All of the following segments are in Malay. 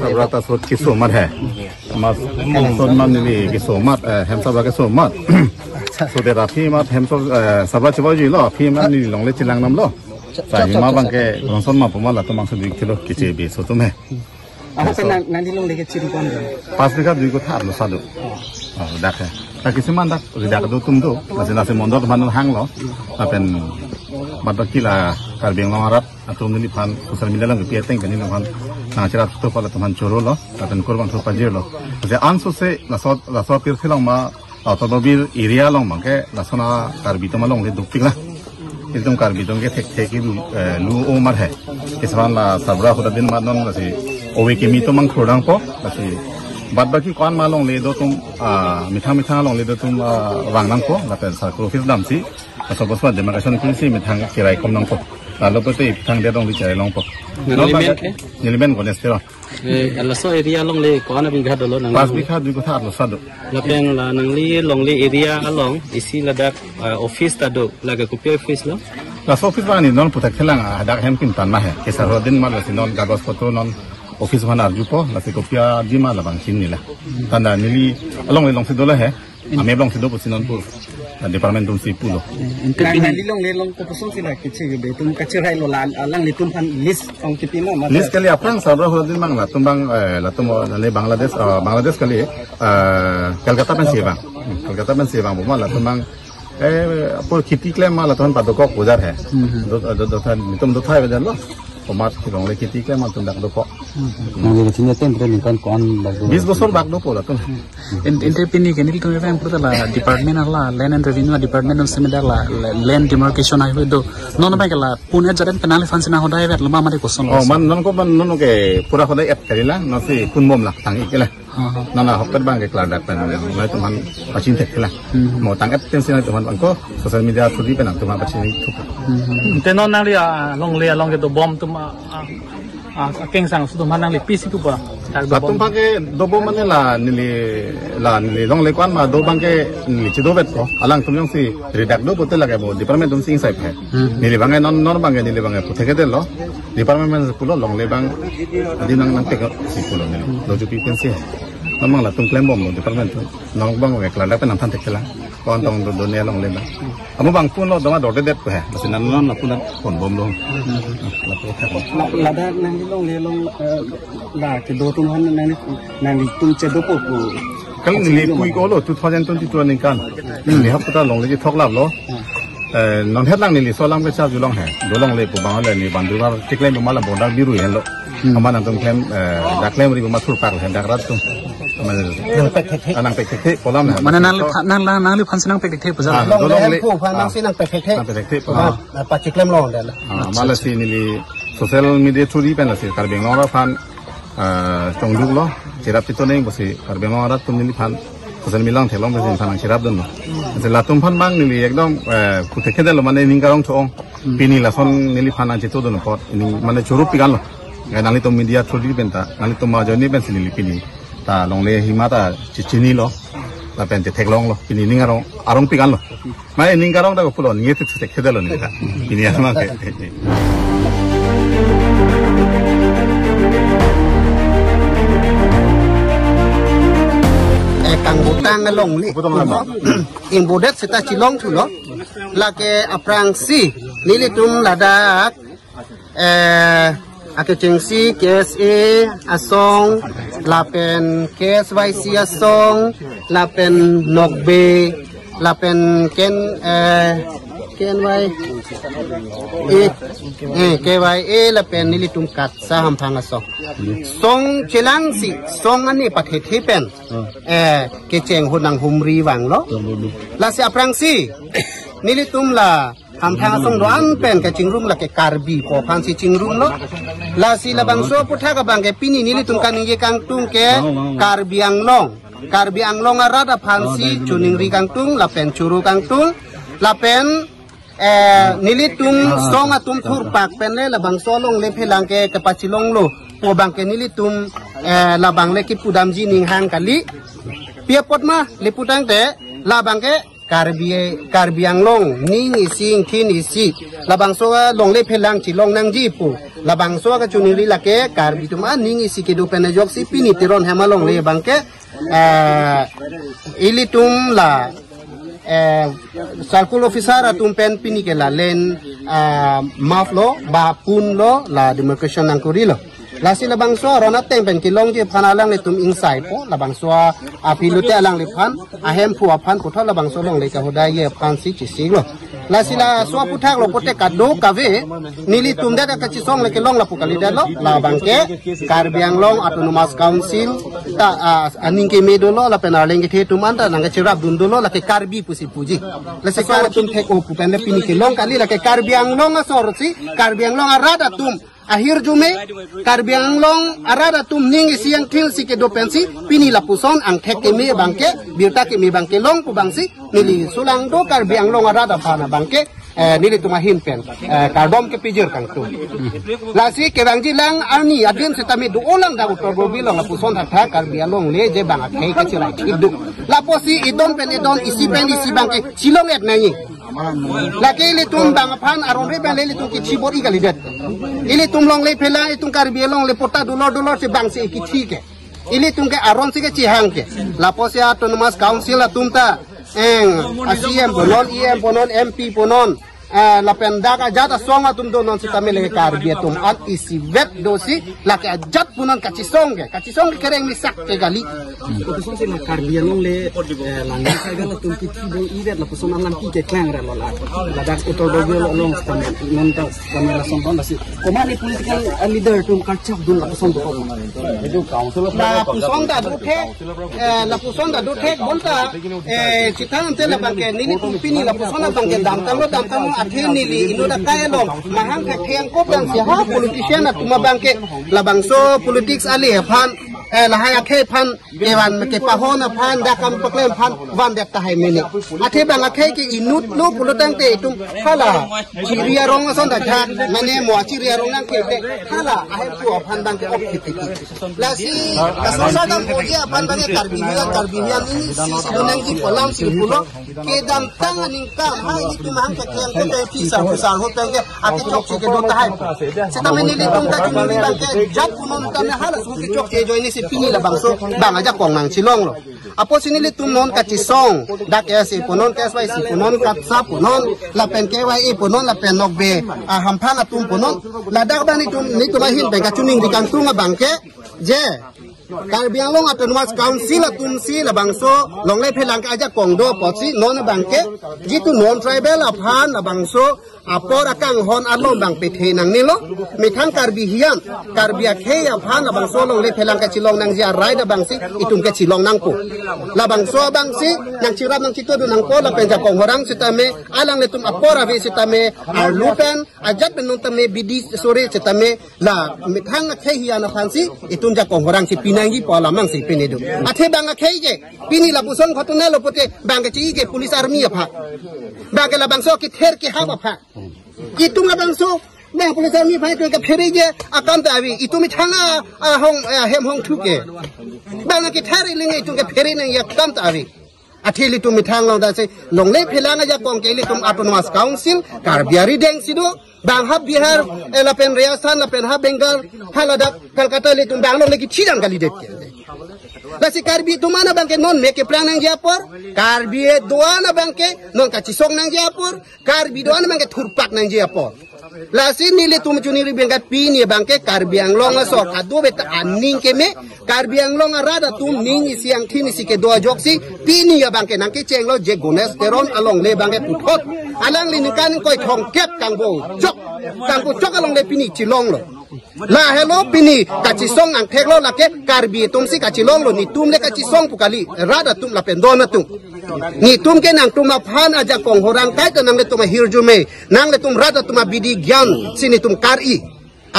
Sabrata sot kisomat hai. Mas sot man ni kisomat hem sabra kisomat. So de rapi mat hem so sabra chwa ji lo phi man ni long le chilang nam lo. Sa hi ma bang ke rongson ma puma la to mang so 2 kilo kiche be so to me. Apa pen nanti long le kecil kon. Pas bika 2 ko thar lo sadu. Dak hai. Ta kisiman dak dak do tum do. Nasi mondor man hang lo. Apen Batakila karbeng langarat atau nilipan sosial media lang piateng kan nilipan na cerat tu pala teman coro lo atau korban tu pajir lo. Jadi anso se lasot pir silang ma atau mobil area long mangke lasona karbito malong le duktik lah. Itu karbito ke tek lu omar hai. Kisran la sabra huda din manon lasi owe kimi tu mang khodang po lasi बाद बाकी कौन मालूम ले दो तुम मिठा मिठा लोग ले दो तुम वांगनंग को लाते सार्कुल ऑफिस दाम सी असो बस वाद डेमोक्रेशन पुलिस मिठा किराय कम नंग को लालो पे तो इतना दे दो बिचारे लोग को निलिमेंट को नेस्टेरो alaso area long le kona bingha dolo nang pas bingha du ko thar lo sado lapeng la nang li long le area along isi ladak office tado laga ko office lo la office ba ni non putak thelang dak hem kin tan ma he kesar rodin ma la sinon gabos foto non office mana arjupo nasi kopia di mana bang sini lah tanda nili along le long sido lah he ame long sido posinon pur departemen tum si pulo nali long ko poson sila kecil be tum kacirai lo alang litum pan list ong kipima list kali apang sabra hodin mang la tumbang la tumo le Bangladesh kali Kolkata pen bang buma la tumbang por kiti klem ma la tuan padoko pujar hai do than mitum do thai bedan lo Tomat kilong le kiti ke mantung dak doko. Nang di sini temper ni kan kon bagu. 20 bosor bak doko la tu. Ente pini ke ni tu event pura la department la land and revenue department on semedar la land demarcation highway do. Non ba la pune jaran penal fans na hodai vet lama mari koson. Oh man non ko man non ke pura hodai et karila no si kun mom la tangi ke la. Nana hokper bang ke kladak pen la teman pacin tek la. Mo tang et tensi na teman bangko social media thudi penang teman pacin itu. Tenon nang li long ke do bom tu keng sang sudah mana le pisi tu ba batum pake dobo mane la nili long le kwan ma do bangke nili chido bet ko alang tum yong si redak do bote lage bo department tum sing sai phe nili bangai non bangai nili bangai putheke de lo department pulo long le bang dinang nang te ko si pulo nili lo ju pi pensi namang la tum claim bom lo department nong bang we kla da pe nang than te khela kon tong do ne long le bang amu bang pun lo dama dor de det ko he basinan non na pun kon bom lo la ko kha la da nang long le long la ke do tum han nang tum che do po ko kal ni pui ko lo 2022 ni kan ni hap ta long le ji thok lap lo non het lang ni so lam ke cha ju long he do long le pu bang le ni ban du ba tik le ma la bon da biru hen lo amana tum kem da klem ri ma thur par hen da rat tum anang pek tek polam na mana nang li phansinang pek tek pazal long le pu phanang sinang pek tek polam pa chiklem long da mala si ni social media thuri pen la si karbeng long ra phan tong duk lo chirap ti to nei bosi karbeng long ra tum ni phan social media long thelong besin phanang chirap don no la tum phan bang ni ekdom putheke de lo mane ningkarong chong pini la son ni phanang chi to don pot ni mane churup pigan lo ngali to media thuri pen ta ngali to ma joni ben sin ni pini ta long le himata chichini lo la pen te theklong lo pini ningarong arong pigan lo mai ningarong da ko pulo ni te te khedelo ni ka pini ama ke kang butang long li ing budet sita cilong tu lo la ke aprang si nilitum ladak ake cengsi KSA asong lapen KSYC asong lapen nokbe lapen KNY KYA lapen nilitum kat saham pangasong song chelang si song ani pathe pen ke cheng hunang humri wang lo la si aprang si nilitum la ham thang song doan pen ke chingrum la ke karbi po phan si chingrum lo la si la bang so putha ka bang ke pini nilitum kan ye kang tung ke karbi anglong arada phan si chuning ri kang tung la pen churu kang tung la pen nilitum song atum thur pak pen le la bang so long le phelang ke kapachilong lo po bang ke nilitum la bang le ki pudam ji ning hang kali pia pot ma le putang te la bang ke Karbi Anglong ning ising tin isi labang soa long le phelang chi long nang ji pu labang soa ka chunili lake karbi tuma ning isi ke do penajok si pini tiron hemalong le bangke ilitum la circle officer atum pen pini ke la len maflo ba pun lo la demarcation nang kurilo lasi labang soa ronat teng pen kilong je phanalang le tum inside po labang soa apilute alang le phan ahem pu aphan ko tho labang soa long le ka hodai ye phan si chi si lo lasi la soa puthak lo pote kado kave nili tum da ka chi song le ke long la pukali da lo labang ke Karbi Anglong Autonomous Council ta aning ke medolo la penaleng ke the tum anta nang ke chirap dundulo la ke Karbi pusi puji lasi kar tum thek o pu pen le pini ke long kali la ke Karbi Anglong asorsi Karbi Anglong arada tum akhir jume Karbi Anglong arada tum ning siang til si ke do pensi pini la puson ang thek ke me bangke birta ke me bangke long pu bangsi nili sulang do Karbi Anglong arada phana bangke nili tuma himpen kardom ke pijir kang tu lasi ke bangji lang arni adin setami do olang da utor go bilong la puson tha Karbi Anglong le je bang akhei ka chilai idu la posi idon pen idon isi bangke silong et nai laki ili tum bang phan aron re bang ili tum ki chibori kali det ili tum long le phela itung Karbi long le pota dolor se bang se ki thike ili tum ke aron se ke chihang ke la posia autonomous council la tum ta asiem bonon em bonon mp bonon la pendaka jata songa tum do non sitame le Karbi tum at isi vet dosi la ke jat punon kachisong kereng misak ke gali puson se Karbi long le langin saga la tum kiti do idet la puson angan ki ke klang re lo la dak utol do long sitame non ta kamera sombon la si komani political leader tum kachak dun la puson do edu council la puson da do thek bonta chitan te la bangke nini tum pini la puson la bangke dam talo akhirnya li ino da kaya long mahang ka kayang ko bang siya politician at tumabangke labangso politics ali phan lahaya khe phan ewan ke pahona phan da kam paklem phan van dak tahay mini athe bang akhe ki inut no pulutang te tum hala chiria rong ason da kha mane mo chiria rong nang ke te hala ahe pu phan bang ke op khiti lasi kasosa dam poji phan bang Karbi hian ini si dunang ki polam si pulo ke dam tang aning kam hai ni mahang ka kayang ko te pisa pusang hotel ke ati chok ke do tahay sita menili tum ta ni bang ke jat punon ta na hala su ki chok ke jo ini si pini la bangso bang aja kong nang silong lo apo sinili tum non ka chisong dak ya si punon ka swai si punon ka sa punon la pen ke wai e punon la pen nok be a hampha la tum punon la dak ba ni tum hin be ka chuning di kang tunga bangke je Karbi Anglong Autonomous Council atum si la bangso long le phelang ka aja kong do posi non bangke jitu non tribal aphan la bangso apor akang hon alom bang pethe nang nilo mikhan Karbi hian Karbi akhe aphan la bangso long le phelang ka chilong nang ja rai da bangsi itum ke chilong nang po la bangso bangsi nang chirap nang chito do nang ko la penja kong horang sitame alang le tum apor ave sitame arlupen ajat benung tame bidi sore sitame la mikhan akhe hian aphansi itum ja kong horang si pinangi pola mang si pinedo athe bang akhe je pini la puson khatuna lo pote bang chi ke police army apha bang la bangso ki ther ki ha apha itung la bangso nang police army phai ke pheri je akam ta abi itumi thanga hong hem hong thuke bang ki thari linge itung ke pheri nang ya kam ta abi athili tu mithang long da se long le phelanga ja kong ke li tum autonomous council Karbiari deng sido bang ha Bihar la pen Rajasthan la pen ha Bengal ha Ladakh Kolkata li tum bang long le ki chidang kali det ke lasi Karbi tu mana bangke non meke plang nang japor Karbi doana bangke non ka chisong nang japor Karbi doana bangke thurpak nang japor lasi nili tum chuniri bengat pini bangke Karbi Anglong so kadu beta aning ke me Karbi Anglong arada tum ning siang thini sike do joksi pini ya bangke nang ke chenglo je gones teron along le bangke puthot alang li nikan koi thong kep kangbo chok along le pini chilong lo la hello pini kachisong ang theklo la ke Karbi tum si kachilong lo ni tum le kachisong pukali rada tum la pendona tum ni tum ke nang tum phan aja kong horang kai to nang le tum hirjume nang le tum rada tum bidi gyan sini tum kari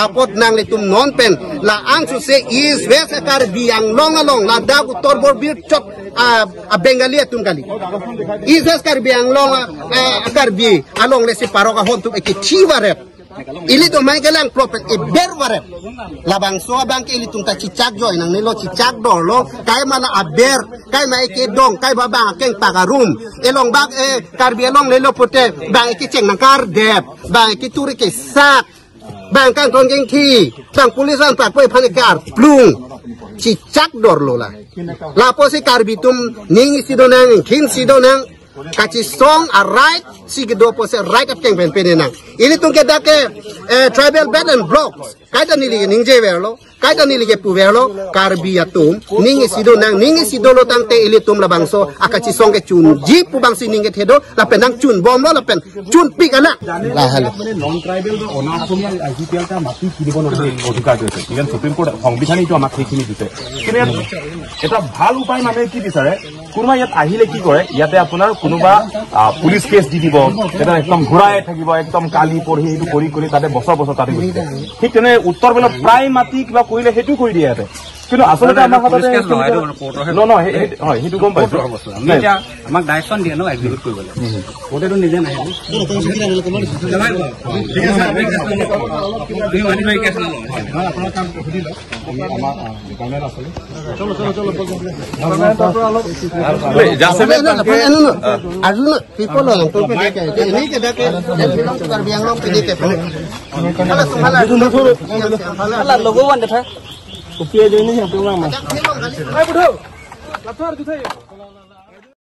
apot nang le tum non pen la ang su se is west Karbi Anglong along la da ku torbor bir chot a Bengali tum kali is west Karbi Anglong Karbi along le si paroka hon tum ke chiwarep Ili to mai gelang prophet e berwarep. Labang so bang ili tung ta cicak joy nang nilo cicak do lo kai mana aber kai mai ke dong kai baba keng pagarum elong bak karbi elong lelo pote bang ke ceng nang kar dep bang ke turi ke sak bang kan kon geng ki bang pulisan pat poi panikar plung cicak dor lo la lapo si karbi tum ningi sidonang kin sidonang kaci song a right sige do pose right up keng pen penenang ini tung ke dake tribal bed and blocks kaita nili ningje verlo kaita nili ke puverlo karbi atum ningi sido lo tang te ili tum la bangso akaci song ke chun ji pu bang si ninge thedo la penang chun bom lo la pen chun pik ana la hal non tribal honour Asamiya IGPL টা মাটি কিনিব নহয় অধিকাৰ দিছে even supreme court সংবিধানিকটো আমাক সেইখিনি দিছে কিন্তু এটা ভাল উপায় মানে কি বিচাৰে কোনোবা ইয়াত আহিলে কি কৰে ইয়াতে আপোনাৰ কোনোবা পুলিচ কেছ দি দিব এটা একদম ঘূৰাই থাকিব একদম কালি পঢ়ি এইটো কৰি কৰি তাতে বছৰ বছৰ তাতে গৈছে ঠিক তেনে উত্তৰ বেলা প্ৰায় মাটি কিবা কৰিলে সেইটো কৰি দিয়ে ইয়াতে কিন্তু আচলতে আমাৰ হাততে নহয় হয় সেইটো গম পাইছো আমাক ডাইৰেকশ্যন দিয়ে ন এক্সিকিউট কৰিবলৈ কোৰ্টেটো নিজে নাহে Logo